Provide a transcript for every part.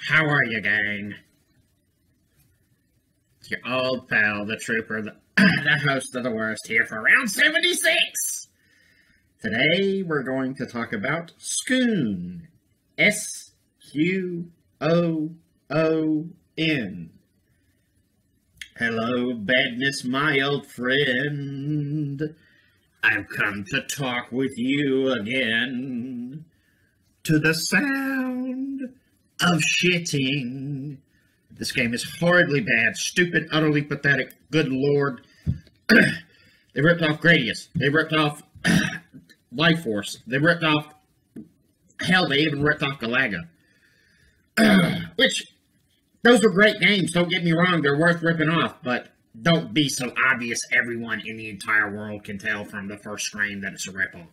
How are you, gang? It's your old pal, the trooper, the host of the worst, here for round 76! Today, we're going to talk about Sqoon. S-Q-O-O-N. Hello, badness, my old friend. I've come to talk with you again. To the sound of shitting. This game is horribly bad, stupid, utterly pathetic. Good lord. They ripped off Gradius. They ripped off Life Force. They ripped off... Hell, they even ripped off Galaga. Which, those are great games, don't get me wrong. They're worth ripping off, but don't be so obvious everyone in the entire world can tell from the first screen that it's a ripoff.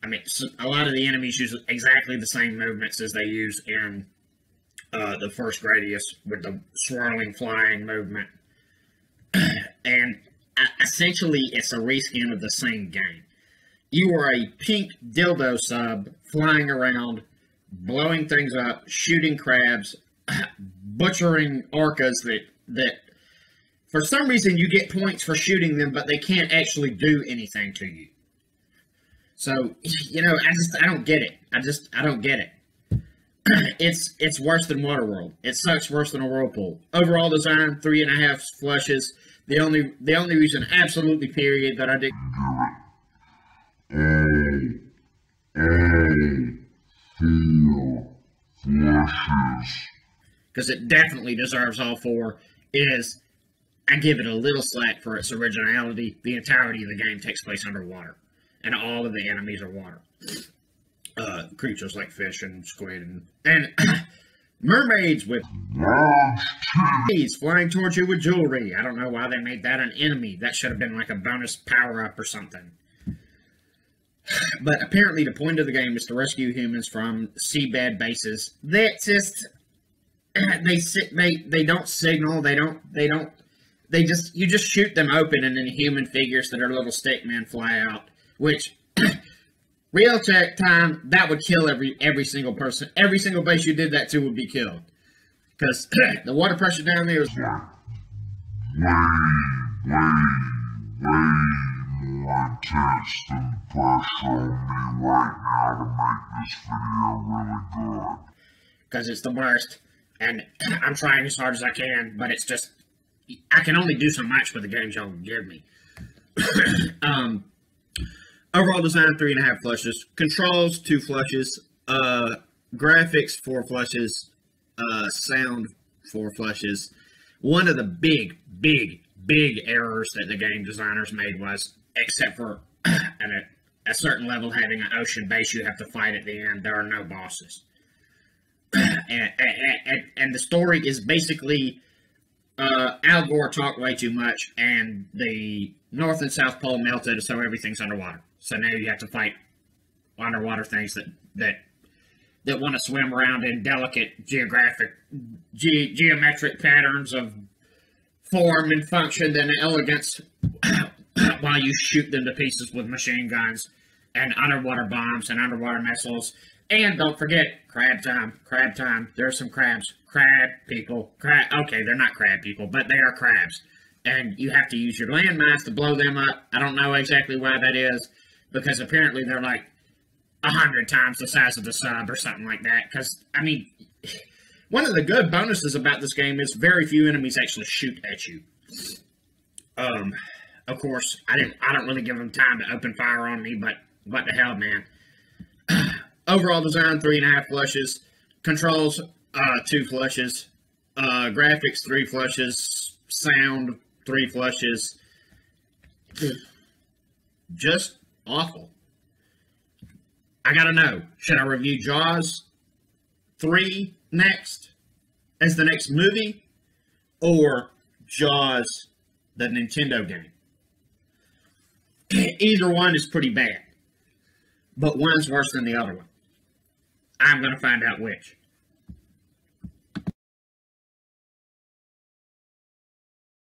I mean, a lot of the enemies use exactly the same movements as they use in the first Gradius with the swirling, flying movement. And essentially, it's a reskin of the same game. You are a pink dildo sub flying around, blowing things up, shooting crabs, butchering orcas that for some reason you get points for shooting them, but they can't actually do anything to you. So, you know, I don't get it. I don't get it. It's worse than Waterworld. It sucks worse than a whirlpool. Overall design, 3.5 flushes. The only reason, absolutely period, that I did. Flushes. Because it definitely deserves all 4. Is I give it a little slack for its originality. The entirety of the game takes place underwater. And all of the enemies are water. Creatures like fish and squid and mermaids with titties flying towards you with jewelry. I don't know why they made that an enemy. That should have been like a bonus power-up or something. But apparently the point of the game is to rescue humans from seabed bases. They just they don't signal. You just shoot them open and then human figures that are little stick men fly out. Which, real check time, that would kill every single person. Every single base you did that to would be killed. Because the water pressure down there is way more intense than the pressure on me right now to make this video really good. Because it's the worst. And I'm trying as hard as I can, but it's just, I can only do so much with the games y'all give me. Overall design, 3.5 flushes. Controls, 2 flushes. Graphics, 4 flushes. Sound, 4 flushes. One of the big errors that the game designers made was, except for at a certain level having an ocean base you have to fight at the end, there are no bosses. And the story is basically Al Gore talked way too much, and the North and South Pole melted, so everything's underwater. So now you have to fight underwater things that want to swim around in delicate geometric patterns of form and function and elegance while you shoot them to pieces with machine guns and underwater bombs and underwater missiles. And don't forget, crab time. There are some crabs. Crab people. Okay, they're not crab people, but they are crabs. And you have to use your landmines to blow them up. I don't know exactly why that is, because apparently they're like 100 times the size of the sub or something like that. Because, I mean, one of the good bonuses about this game is very few enemies actually shoot at you. Of course, I don't really give them time to open fire on me, but what the hell, man. Overall design, 3.5 flushes. Controls, 2 flushes. Graphics, 3 flushes. Sound, 3 flushes. Just awful. I gotta know, should I review Jaws 3 next as the next movie, or Jaws, the Nintendo game? Either one is pretty bad, but one's worse than the other one. I'm gonna find out which.